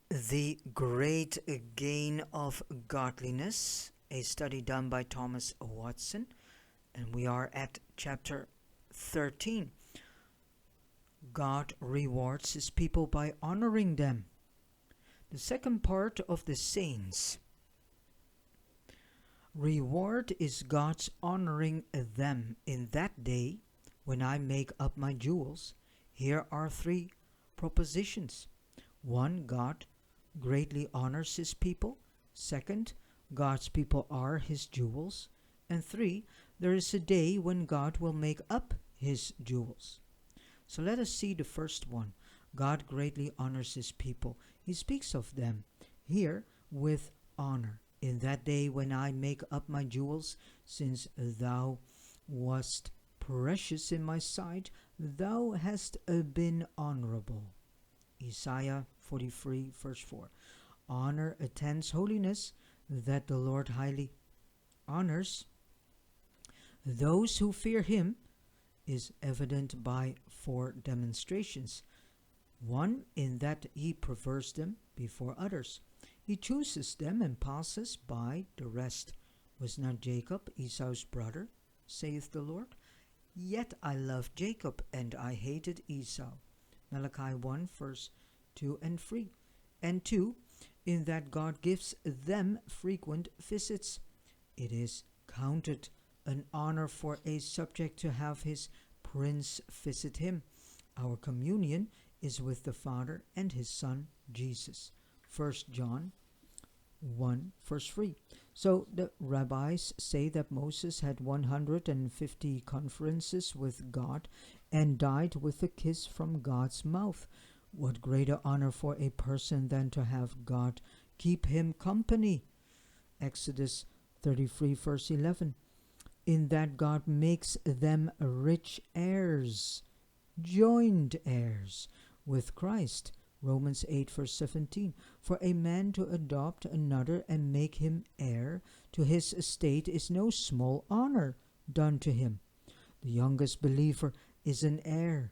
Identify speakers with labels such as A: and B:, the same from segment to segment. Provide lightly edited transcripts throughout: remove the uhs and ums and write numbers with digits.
A: The Great Gain of Godliness, a study done by Thomas Watson, and we are at chapter 13. God rewards his people by honoring them. The second part of the saints. Reward is God's honoring them in that day when I make up my jewels. Here are three propositions. 1. God greatly honors his people. Second, God's people are his jewels. And 3, there is a day when God will make up his jewels. So let us see the first one. God greatly honors his people. He speaks of them here with honor. In that day when I make up my jewels, since thou wast precious in my sight, thou hast been honorable. Isaiah 43 verse 4. Honor attends holiness, that the Lord highly honors those who fear him is evident by 4 demonstrations. 1, in that he prefers them before others. He chooses them and passes by the rest. Was not Jacob Esau's brother, saith the Lord? Yet I loved Jacob, and I hated Esau. Malachi 1 verse 2 and 3. And 2, in that God gives them frequent visits. It is counted an honor for a subject to have his prince visit him. Our communion is with the Father and his Son, Jesus. 1 John 1 verse 3. So the rabbis say that Moses had 150 conferences with God and died with a kiss from God's mouth. What greater honor for a person than to have God keep him company? Exodus 33 verse 11. In that God makes them rich heirs, joined heirs with Christ. Romans 8 verse 17. For a man to adopt another and make him heir to his estate is no small honor done to him. The youngest believer is an heir,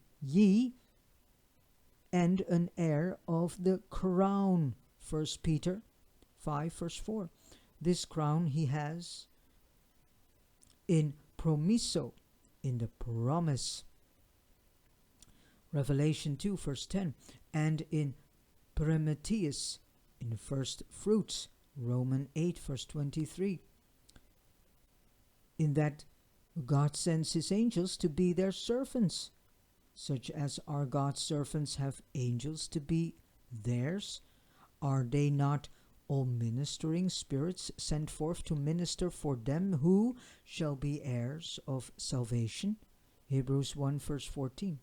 A: and an heir of the crown. 1 Peter 5 verse 4. This crown he has in promiso, in the promise. Revelation 2 verse 10. And in primitius, in first fruits. Romans 8 verse 23. In that God sends his angels to be their servants, such as our God's servants have angels to be theirs. Are they not all ministering spirits sent forth to minister for them who shall be heirs of salvation? Hebrews 1 verse 14.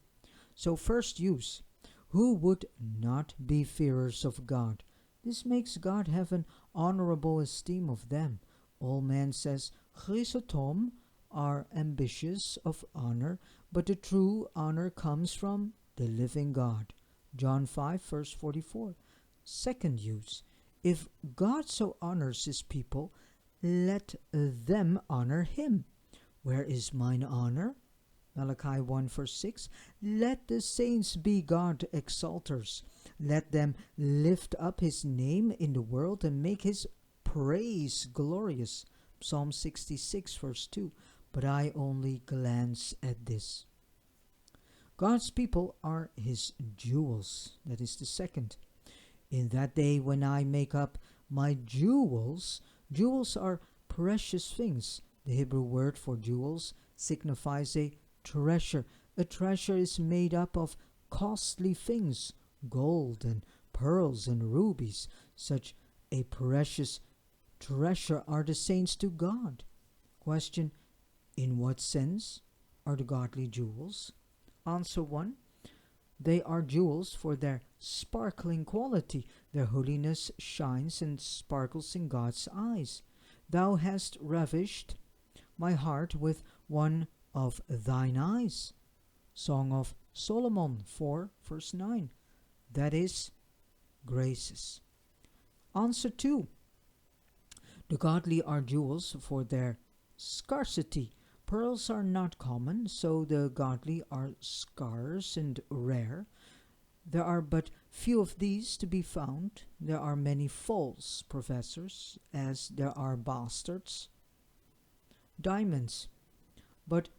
A: So first use, who would not be fearers of God? This makes God have an honorable esteem of them. All man says, Chrysotom are ambitious of honor, but the true honor comes from the living God. John 5 verse 44. Second use, if God so honors his people, let them honor him. Where is mine honor? Malachi 1 verse 6. Let the saints be God exalters. Let them lift up his name in the world and make his praise glorious. Psalm 66 verse 2. But I only glance at this. God's people are his jewels. That is the second. In that day when I make up my jewels, jewels are precious things. The Hebrew word for jewels signifies a treasure. A treasure is made up of costly things, gold and pearls and rubies. Such a precious treasure are the saints to God. Question, in what sense are the godly jewels? Answer 1. They are jewels for their sparkling quality. Their holiness shines and sparkles in God's eyes. Thou hast ravished my heart with one of thine eyes. Song of Solomon 4 verse 9. That is graces. Answer 2. The godly are jewels for their scarcity. Pearls are not common, so the godly are scarce and rare. There are but few of these to be found. There are many false professors, as there are bastards. Diamonds, but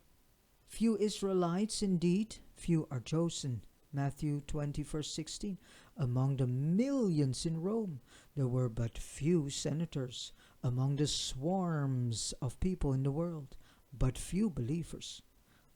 A: few Israelites indeed, few are chosen. Matthew 20, verse 16. Among the millions in Rome, there were but few senators. Among the swarms of people in the world, but few believers.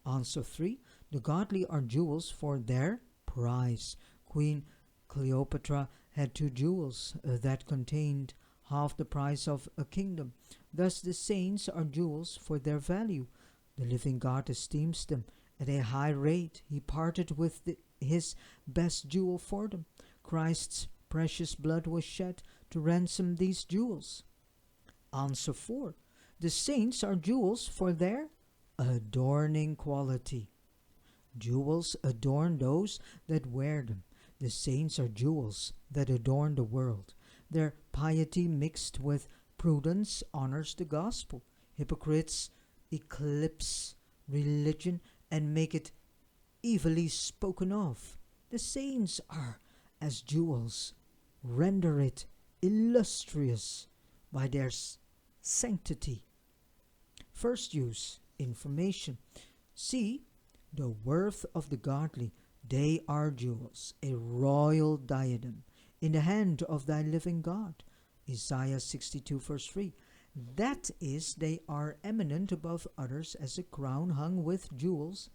A: Answer 3. The godly are jewels for their price. Queen Cleopatra had 2 jewels that contained half the price of a kingdom. Thus the saints are jewels for their value. The living God esteems them at a high rate. He parted with his best jewel for them. Christ's precious blood was shed to ransom these jewels. Answer 4. The saints are jewels for their adorning quality. Jewels adorn those that wear them. The saints are jewels that adorn the world. Their piety mixed with prudence honors the gospel. Hypocrites eclipse religion and make it evilly spoken of. The saints are as jewels, render it illustrious by their sanctity. First use, information. See the worth of the godly. They are jewels, a royal diadem in the hand of thy living God. Isaiah 62 verse 3. That is, they are eminent above others, as a crown hung with jewels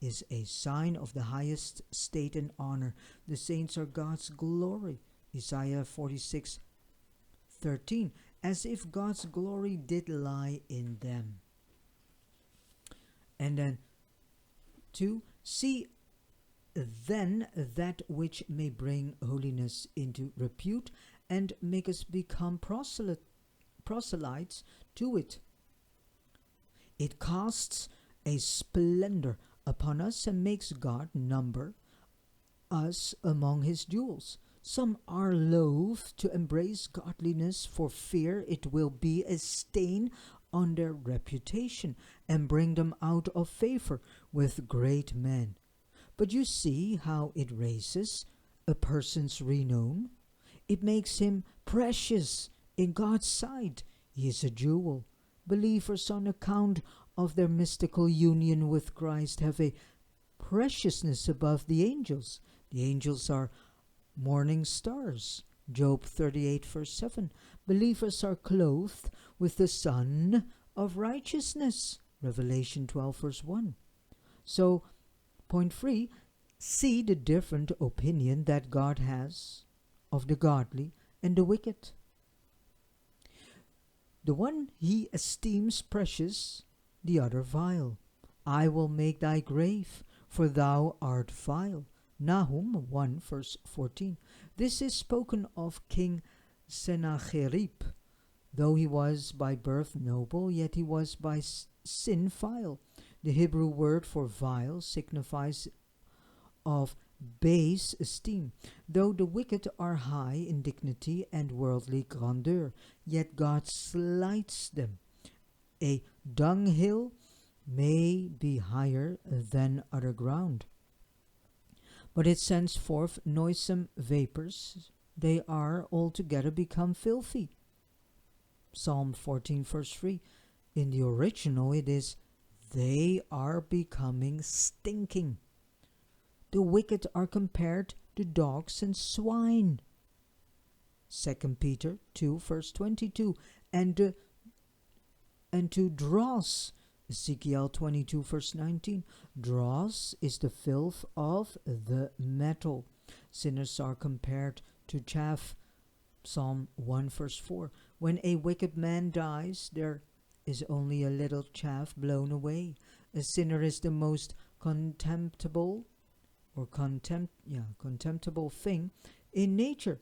A: is a sign of the highest state and honor. The saints are God's glory. Isaiah 46:13. As if God's glory did lie in them. And then 2. See then that which may bring holiness into repute and make us become proselytes to it. It casts a splendor upon us and makes God number us among his jewels. Some are loath to embrace godliness for fear it will be a stain on their reputation and bring them out of favor with great men. But you see how it raises a person's renown. It makes him precious in God's sight. He is a jewel. Believers, on account of their mystical union with Christ, have a preciousness above the angels. The angels are morning stars. Job 38 verse 7. Believers are clothed with the sun of righteousness. Revelation 12 verse 1. So, point 3, see the different opinion that God has of the godly and the wicked. The one he esteems precious, the other vile. I will make thy grave, for thou art vile. Nahum 1 verse 14. This is spoken of King Sennacherib. Though he was by birth noble, yet he was by sin vile. The Hebrew word for vile signifies of base esteem. Though the wicked are high in dignity and worldly grandeur, yet God slights them. A dunghill may be higher than other ground, but it sends forth noisome vapors. They are altogether become filthy. Psalm 14 verse 3. In the original it is, they are becoming stinking. The wicked are compared to dogs and swine. 2 Peter 2 verse 22. And to dross. Ezekiel 22 verse 19. Dross is the filth of the metal. Sinners are compared to chaff. Psalm 1 verse 4. When a wicked man dies, there is only a little chaff blown away. A sinner is the most contemptible thing in nature.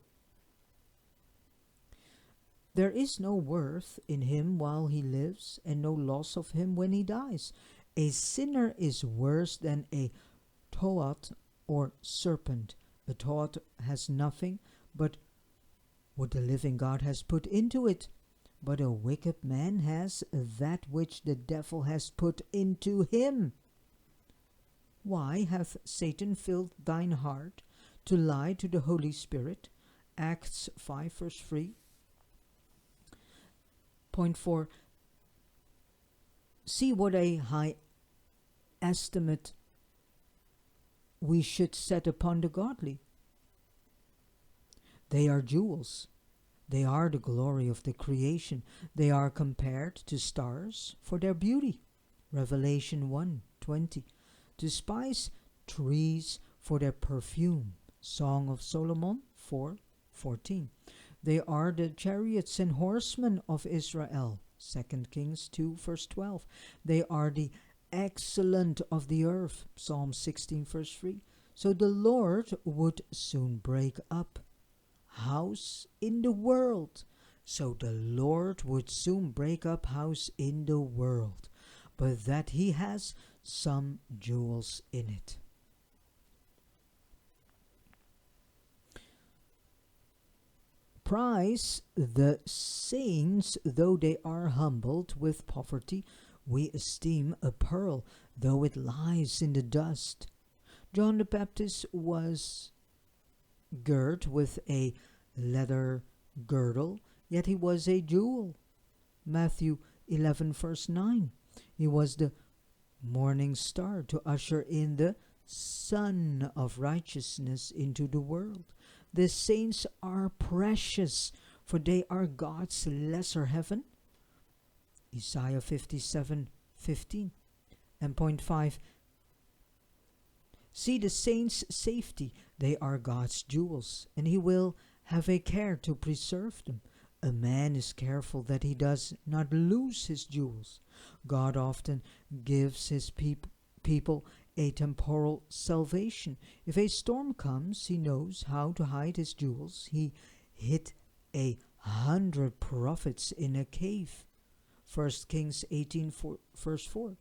A: There is no worth in him while he lives, and no loss of him when he dies. A sinner is worse than a toad or serpent. A toad has nothing but what the living God has put into it. But a wicked man has that which the devil has put into him. Why hath Satan filled thine heart to lie to the Holy Spirit. Acts 5 verse 3. Point 4. See what a high estimate we should set upon the godly. They are jewels. They are the glory of the creation. They are compared to stars for their beauty. Revelation 1:20. Despise trees for their perfume. Song of Solomon 4:14. They are the chariots and horsemen of Israel. 2 Kings 2 verse 12. They are the excellent of the earth. Psalm 16 verse 3. So the Lord would soon break up house in the world. So the Lord would soon break up house in the world, but that he has some jewels in it. Prize the saints, though they are humbled with poverty. We esteem a pearl, though it lies in the dust. John the Baptist was girt with a leather girdle, yet he was a jewel. Matthew 11 verse 9. He was the morning star to usher in the Sun of righteousness into the world. The saints are precious, for they are God's lesser heaven. Isaiah 57:15. And point 5. See the saints' safety. They are God's jewels, and he will have a care to preserve them. A man is careful that he does not lose his jewels. God often gives his people a temporal salvation. If a storm comes, he knows how to hide his jewels. He hid 100 prophets in a cave. 1 Kings 18 verse 4.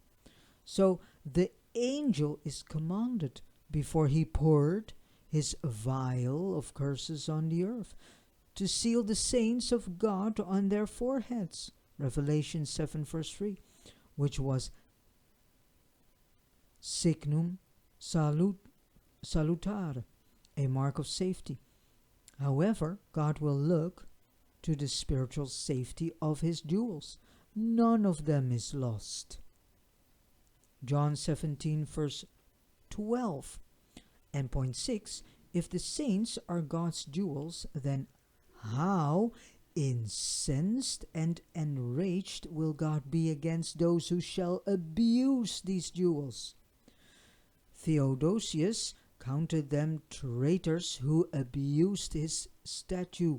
A: So the angel is commanded before he poured his vial of curses on the earth to seal the saints of God on their foreheads. Revelation 7 verse 3, which was signum salutare, a mark of safety. However, God will look to the spiritual safety of his jewels. None of them is lost. John 17 verse 12. And point 6, if the saints are God's jewels, then how incensed and enraged will God be against those who shall abuse these jewels? Theodosius counted them traitors who abused his statue.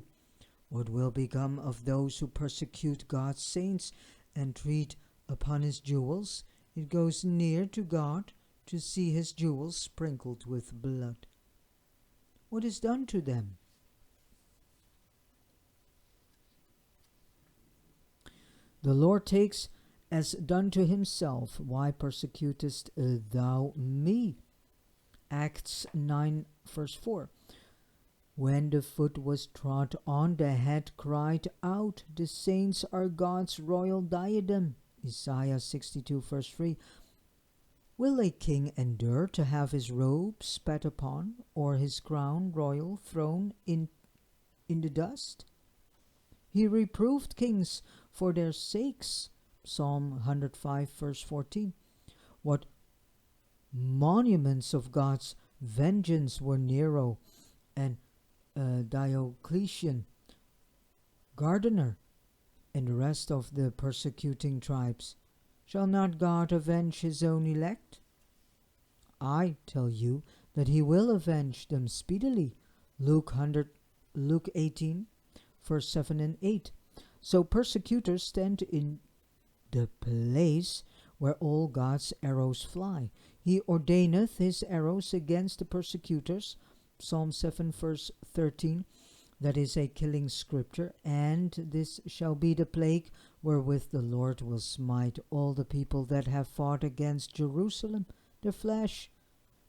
A: What will become of those who persecute God's saints and treat upon his jewels? It goes near to God to see his jewels sprinkled with blood. What is done to them? The Lord takes as done to himself. Why persecutest thou me? Acts 9 verse 4. When the foot was trod on, the head cried out. The saints are God's royal diadem. Isaiah 62 verse 3. Will a king endure to have his robe spat upon, or his crown royal thrown in the dust? He reproved kings for their sakes. Psalm 105 verse 14. What monuments of God's vengeance were Nero and Diocletian, Gardiner, and the rest of the persecuting tribes. Shall not God avenge his own elect? I tell you that he will avenge them speedily. Luke 18 verse 7 and 8. So persecutors stand in the place where all God's arrows fly. He ordaineth his arrows against the persecutors. Psalm 7 verse 13. That is a killing scripture. And this shall be the plague wherewith the Lord will smite all the people that have fought against Jerusalem. Their flesh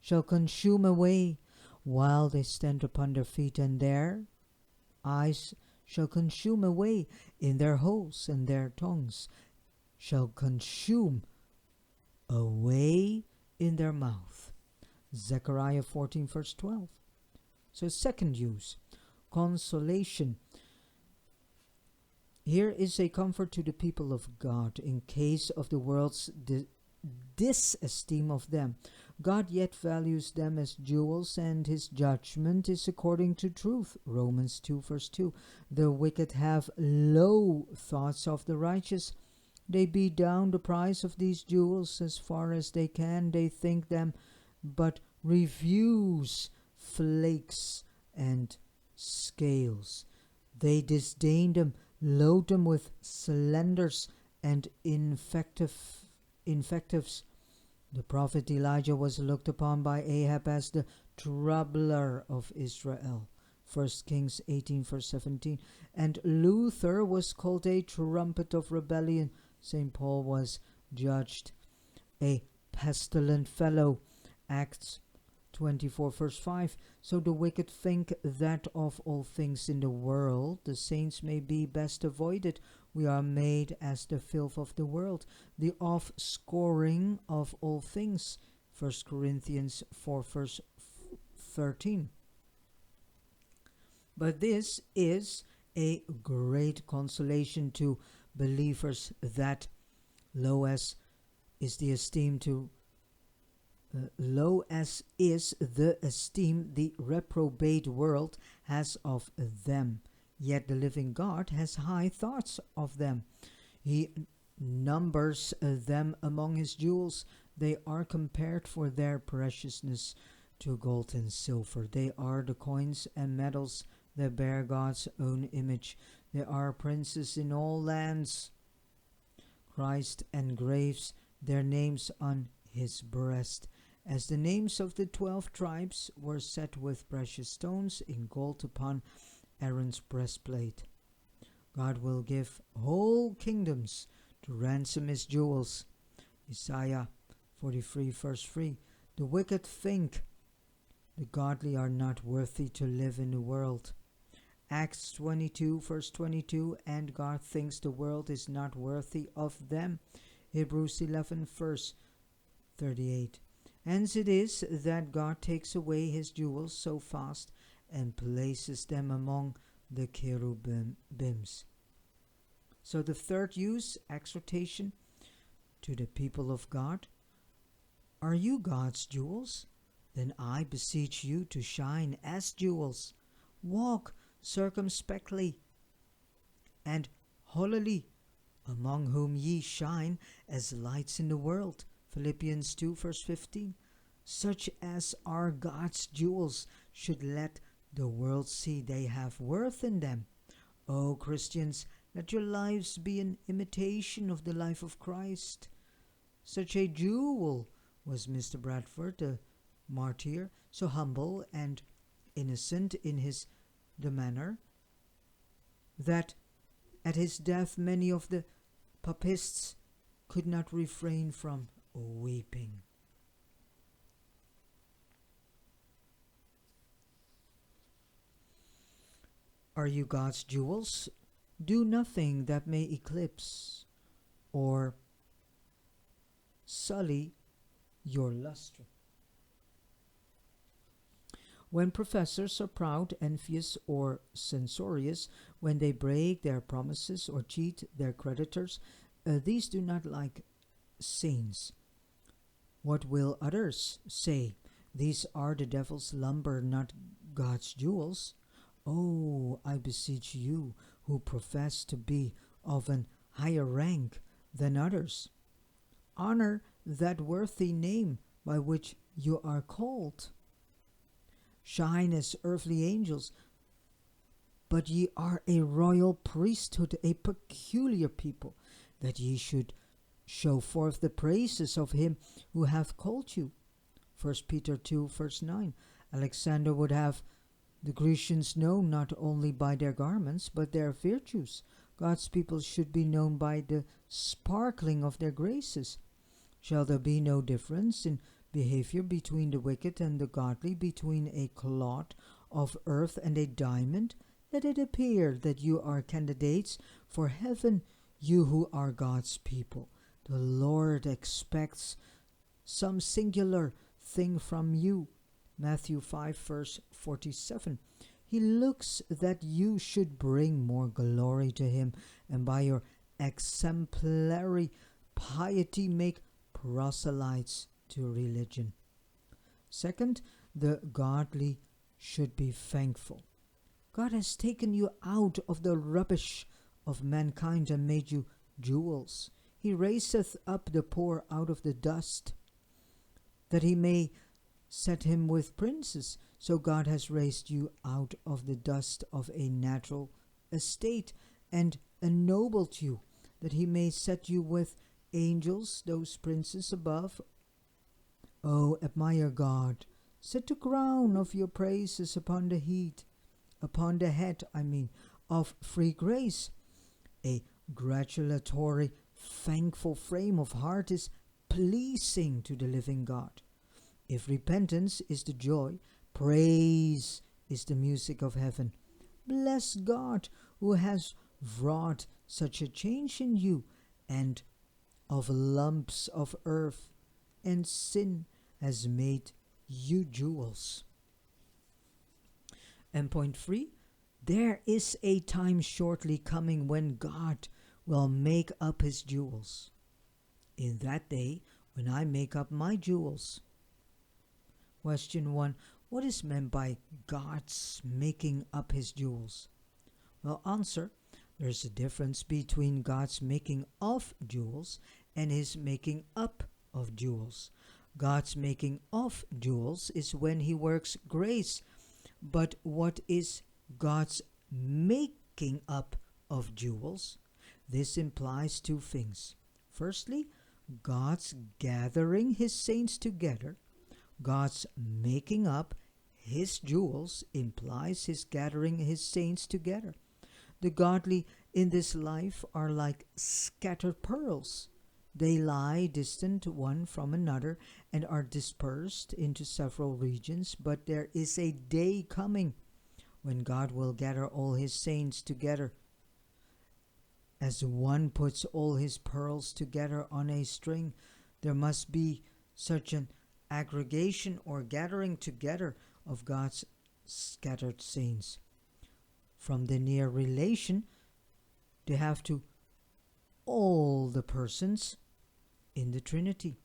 A: shall consume away while they stand upon their feet, and their eyes shall consume away in their holes, and their tongues shall consume away in their mouth. Zechariah 14 verse 12. So, second use, consolation. Here is a comfort to the people of God in case of the world's disesteem of them. God yet values them as jewels, and his judgment is according to truth. Romans 2 verse 2. The wicked have low thoughts of the righteous. They beat down the price of these jewels as far as they can. They think them, but refuse flakes and scales. They disdain them, load them with slanders and invectives. The prophet Elijah was looked upon by Ahab as the troubler of Israel. 1 Kings 18 verse 17. And Luther was called a trumpet of rebellion. St. Paul was judged a pestilent fellow. Acts 24 verse 5. So the wicked think that of all things in the world the saints may be best avoided. We are made as the filth of the world, the offscoring of all things. 1 Corinthians 4 verse 13. But this is a great consolation to believers, that low as is the esteem the reprobate world has of them, yet the living God has high thoughts of them. He numbers them among his jewels. They are compared for their preciousness to gold and silver. They are the coins and medals that bear God's own image. They are princes in all lands. Christ engraves their names on his breast, as the names of the 12 tribes were set with precious stones in gold upon Aaron's breastplate. God will give whole kingdoms to ransom his jewels. Isaiah 43 verse 3. The wicked think the godly are not worthy to live in the world. Acts 22 verse 22. And God thinks the world is not worthy of them. Hebrews 11 verse 38. Hence it is that God takes away his jewels so fast and places them among the cherubims. So the third use, exhortation to the people of God. Are you God's jewels? Then I beseech you to shine as jewels. Walk circumspectly and holily, among whom ye shine as lights in the world. Philippians 2 verse 15. Such as are God's jewels should let the world see they have worth in them. O Christians, let your lives be an imitation of the life of Christ. Such a jewel was Mr. Bradford, the martyr, so humble and innocent in the manner that at his death many of the papists could not refrain from weeping. Are you God's jewels? Do nothing that may eclipse or sully your luster. When professors are proud, envious, or censorious, when they break their promises or cheat their creditors, these do not like saints. What will others say? These are the devil's lumber, not God's jewels. Oh, I beseech you, who profess to be of an higher rank than others, honor that worthy name by which you are called. Shine as earthly angels, but ye are a royal priesthood, a peculiar people, that ye should show forth the praises of him who hath called you. 1 Peter 2 verse 9. Alexander would have the Grecians known not only by their garments, but their virtues. God's people should be known by the sparkling of their graces. Shall there be no difference in behavior between the wicked and the godly, between a clod of earth and a diamond? Let it appear that you are candidates for heaven, you who are God's people. The Lord expects some singular thing from you. Matthew 5 verse 47. He looks that you should bring more glory to him, and by your exemplary piety make proselytes to religion. Second, the godly should be thankful. God has taken you out of the rubbish of mankind and made you jewels. He raiseth up the poor out of the dust, that he may set him with princes. So God has raised you out of the dust of a natural estate and ennobled you, that he may set you with angels, those princes above. O admire God, set the crown of your praises upon the head, of free grace. A gratulatory, thankful frame of heart is pleasing to the living God. If repentance is the joy, praise is the music of heaven. Bless God who has wrought such a change in you, and of lumps of earth and sin has made you jewels. And point 3, there is a time shortly coming when God will make up his jewels. In that day, when I make up my jewels. Question 1. What is meant by God's making up his jewels? Well, answer. There's a difference between God's making of jewels and his making up of jewels. God's making of jewels is when he works grace. But what is God's making up of jewels? This implies two things. Firstly, God's gathering his saints together. God's making up his jewels implies his gathering his saints together. The godly in this life are like scattered pearls. They lie distant one from another and are dispersed into several regions, but there is a day coming when God will gather all his saints together. As one puts all his pearls together on a string, there must be such an aggregation or gathering together of God's scattered saints. From the near relation, they have to all the persons in the Trinity.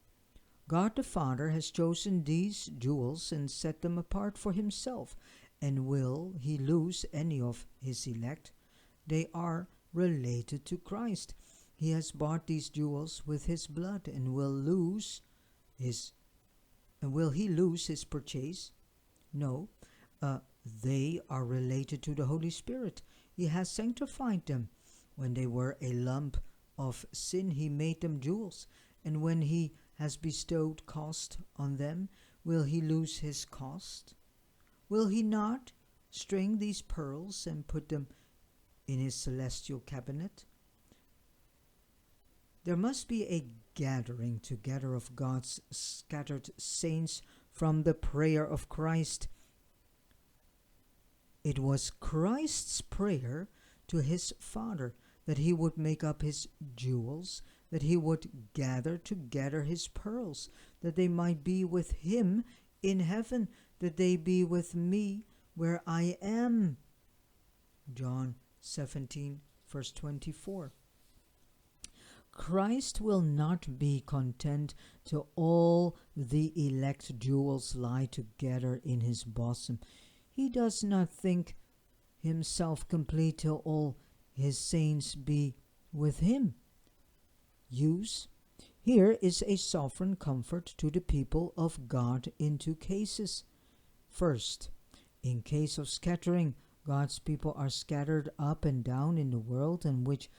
A: God the Father has chosen these jewels and set them apart for himself. And will he lose any of his elect? They are related to Christ. He has bought these jewels with his blood, and will he lose his purchase? No. They are related to the Holy Spirit. He has sanctified them. When they were a lump of sin, he made them jewels. And when he has bestowed cost on them, will he lose his cost? Will he not string these pearls and put them in his celestial cabinet? There must be a gathering together of God's scattered saints from the prayer of Christ. It was Christ's prayer to his Father that he would make up his jewels, that he would gather together his pearls, that they might be with him in heaven, that they be with me where I am. John 17, verse 24. Christ will not be content till all the elect jewels lie together in his bosom. He does not think himself complete till all his saints be with him. Use. Here is a sovereign comfort to the people of God in two cases. First, in case of scattering, God's people are scattered up and down in the world, and which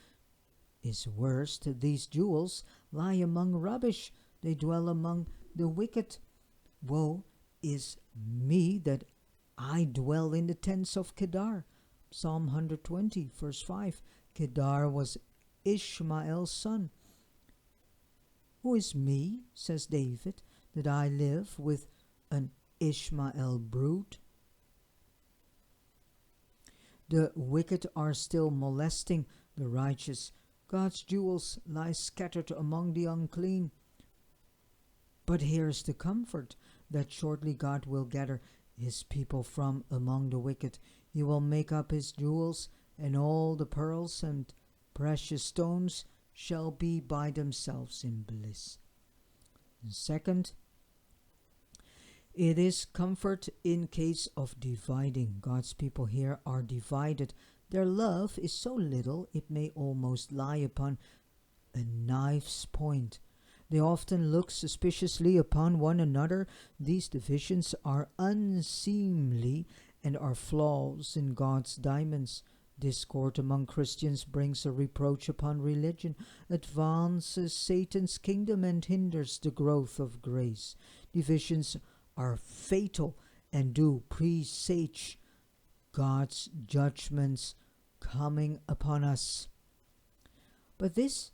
A: is worst, these jewels lie among rubbish. They dwell among the wicked. Woe is me that I dwell in the tents of Kedar. Psalm 120, verse 5. Kedar was Ishmael's son. Who is me, says David, that I live with an Ishmael brood? The wicked are still molesting the righteous. God's jewels lie scattered among the unclean. But here's the comfort. that shortly God will gather his people from among the wicked. He will make up his jewels, and all the pearls and precious stones shall be by themselves in bliss. And second, it is comfort in case of dividing. God's people here are divided. Their love is so little it may almost lie upon a knife's point. They often look suspiciously upon one another. These divisions are unseemly and are flaws in God's diamonds. Discord among Christians brings a reproach upon religion, advances Satan's kingdom, and hinders the growth of grace. Divisions are fatal and do presage God's judgments coming upon us. But this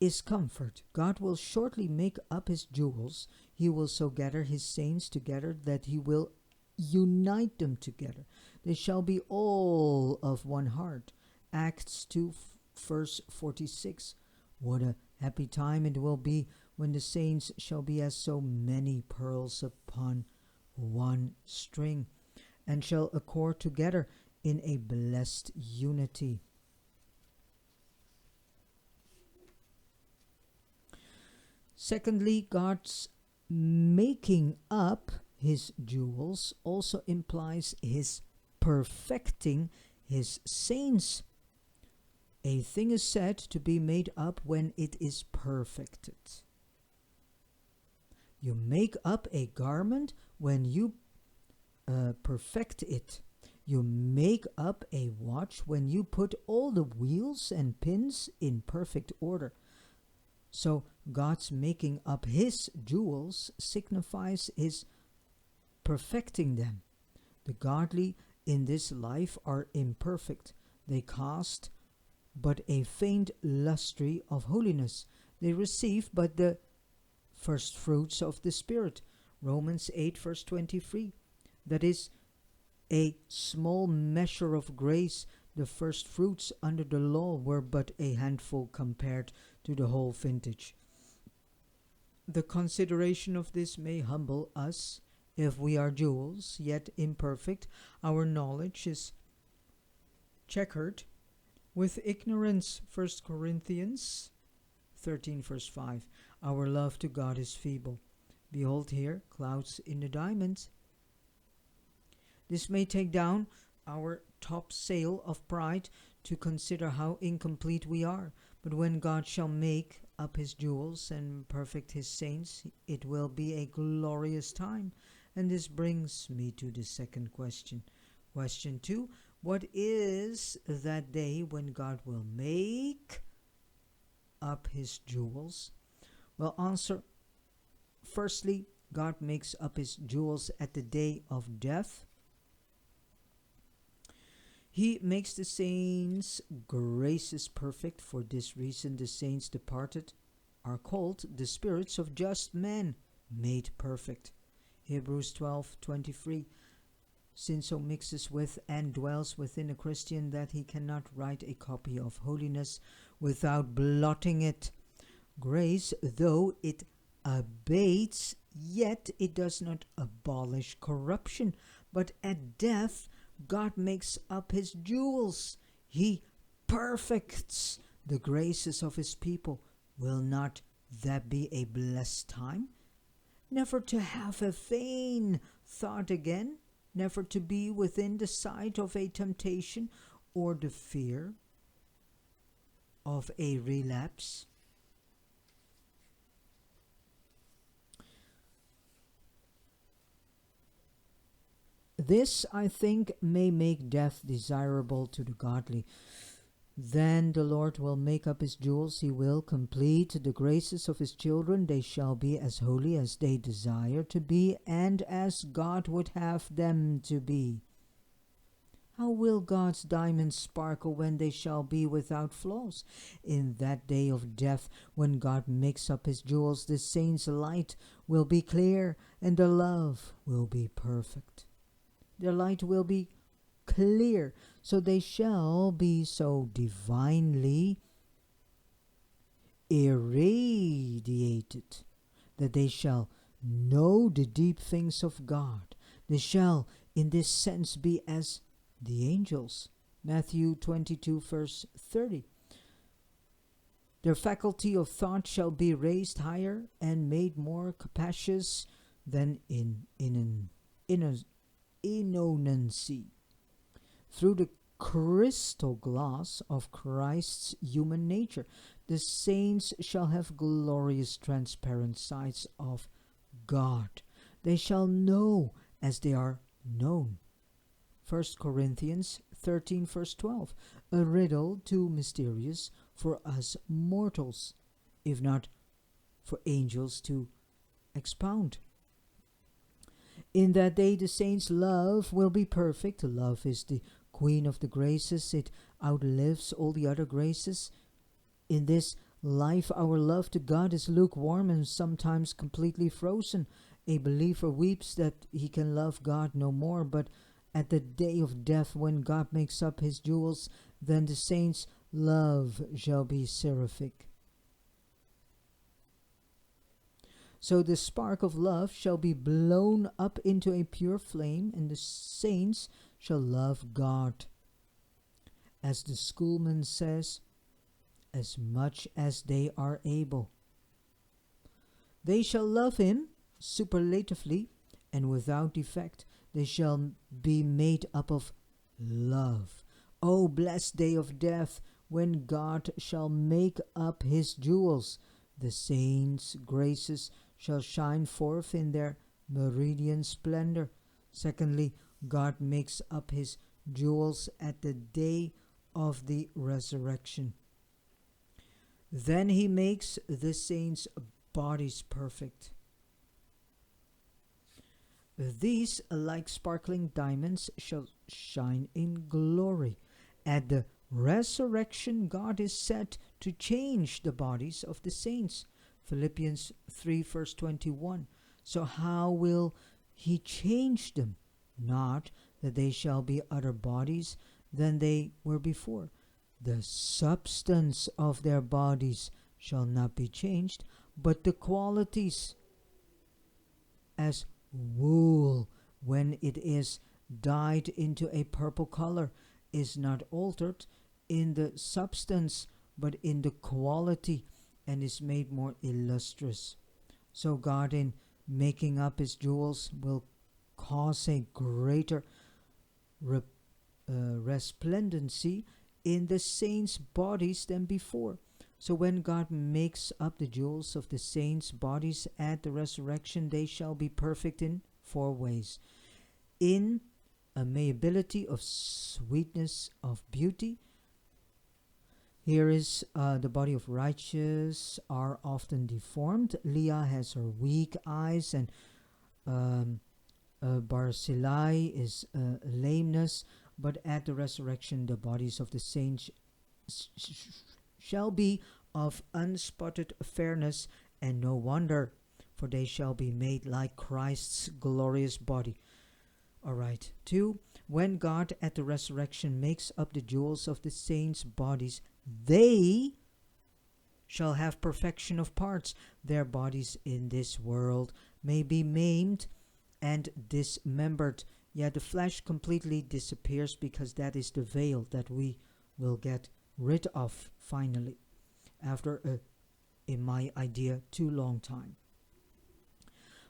A: is comfort. God will shortly make up his jewels. He will so gather his saints together that he will unite them together. They shall be all of one heart. Acts 2 verse 46. What a happy time it will be when the saints shall be as so many pearls upon one string, and shall accord together in a blessed unity. Secondly, God's making up his jewels also implies his perfecting his saints. A thing is said to be made up when it is perfected. You make up a garment when you perfect it. You make up a watch when you put all the wheels and pins in perfect order. So God's making up his jewels signifies his perfecting them. The godly in this life are imperfect. They cast but a faint lustre of holiness. They receive but the first fruits of the Spirit. Romans 8 verse 23. That is a small measure of grace. The first fruits under the law were but a handful compared to the whole vintage. The consideration of this may humble us. If we are jewels, yet imperfect, our knowledge is checkered with ignorance. 1 Corinthians 13 verse 5. Our love to God is feeble. Behold here, clouds in the diamond. This may take down our top sail of pride to consider how incomplete we are. But when God shall make up his jewels and perfect his saints, it will be a glorious time. And this brings me to the second question. Question 2. What is that day when God will make up his jewels? Well, answer. Firstly, God makes up his jewels at the day of death. He makes the saints' graces perfect. For this reason the saints departed are called the spirits of just men made perfect. Hebrews 12:23. Sin so mixes with and dwells within a Christian that he cannot write a copy of holiness without blotting it. Grace, though it abates, yet it does not abolish corruption. But at death, God makes up his jewels. He perfects the graces of his people. Will not that be a blessed time? Never to have a vain thought again, never to be within the sight of a temptation or the fear of a relapse. This, I think, may make death desirable to the godly. Then the Lord will make up his jewels. He will complete the graces of his children. They shall be as holy as they desire to be, and as God would have them to be. How will God's diamonds sparkle when they shall be without flaws? In that day of death, when God makes up his jewels, the saints' light will be clear, and their love will be perfect. Their light will be clear, so they shall be so divinely irradiated that they shall know the deep things of God. They shall, in this sense, be as the angels. Matthew 22, verse 30. Their faculty of thought shall be raised higher and made more capacious than in inonancy. Through the crystal glass of Christ's human nature, the saints shall have glorious transparent sights of God. They shall know as they are known. 1 Corinthians 13, verse 12. A riddle too mysterious for us mortals, if not for angels to expound. In that day the saints' love will be perfect. Love is the queen of the graces. It outlives all the other graces. In this life our love to God is lukewarm and sometimes completely frozen. A believer weeps that he can love God no more, but at the day of death, when God makes up his jewels, then the saints' love shall be seraphic. So the spark of love shall be blown up into a pure flame, and the saints shall love God. As the schoolman says, as much as they are able. They shall love him superlatively and without defect. They shall be made up of love. O blessed day of death, when God shall make up his jewels. The saints' graces shall shine forth in their meridian splendor. Secondly, God makes up his jewels at the day of the resurrection. Then he makes the saints' bodies perfect. These, like sparkling diamonds, shall shine in glory. At the resurrection, God is set to change the bodies of the saints. Philippians 3, verse 21. So how will he change them? Not that they shall be other bodies than they were before. The substance of their bodies shall not be changed, but the qualities, as wool, when it is dyed into a purple color, is not altered in the substance, but in the quality, and is made more illustrious. So God, in making up his jewels, will cause a greater resplendency in the saints' bodies than before. So when God makes up the jewels of the saints' bodies at the resurrection, they shall be perfect in 4 ways. In amiability of sweetness of beauty. Here is the body of righteous are often deformed. Leah has her weak eyes, and Barzillai is lameness. But at the resurrection, the bodies of the saints shall be of unspotted fairness, and no wonder, for they shall be made like Christ's glorious body. Alright. 2. When God at the resurrection makes up the jewels of the saints' bodies, they shall have perfection of parts. Their bodies in this world may be maimed and dismembered, yet the flesh completely disappears, because that is the veil that we will get rid of finally, after in my idea, too long time.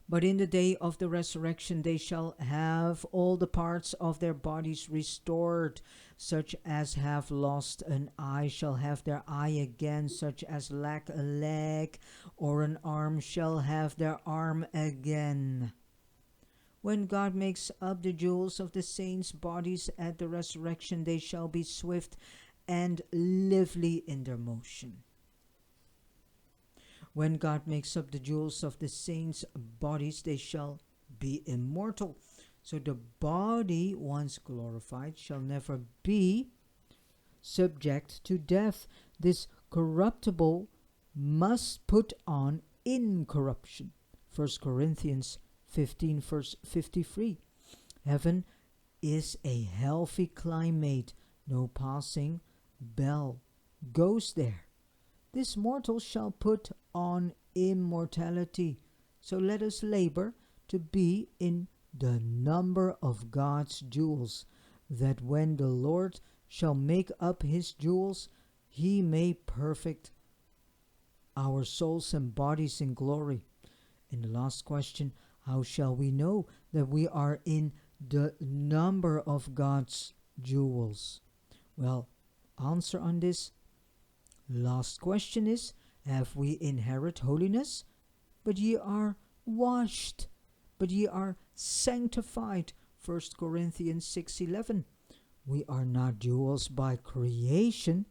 A: But in the day of the resurrection, they shall have all the parts of their bodies restored. Such as have lost an eye shall have their eye again. Such as lack a leg or an arm shall have their arm again. When God makes up the jewels of the saints' bodies at the resurrection, they shall be swift and lively in their motion. When God makes up the jewels of the saints' bodies, they shall be immortal. So the body, once glorified, shall never be subject to death. This corruptible must put on incorruption. 1 Corinthians 15, verse 53. Heaven is a healthy climate. No passing bell goes there. This mortal shall put on immortality. So let us labor to be in the number of God's jewels, that when the Lord shall make up his jewels, he may perfect our souls and bodies in glory. And the last question, how shall we know that we are in the number of God's jewels? Well, answer on this last question is, have we inherit holiness? But ye are washed, but ye are sanctified. 1 Corinthians 6:11. We are not jewels by creation,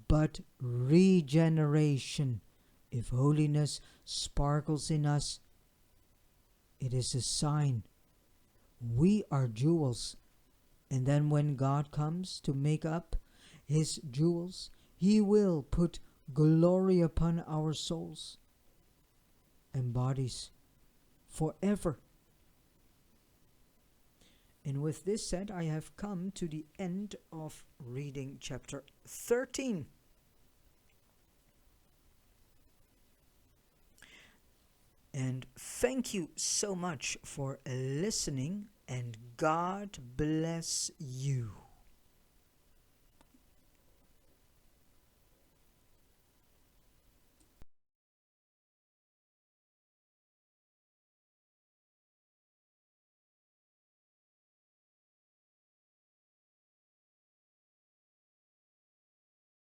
A: but regeneration. If holiness sparkles in us, it is a sign we are jewels. And then when God comes to make up his jewels, he will put glory upon our souls and bodies forever. And with this said, I have come to the end of reading chapter 13. And thank you so much for listening, and God bless you.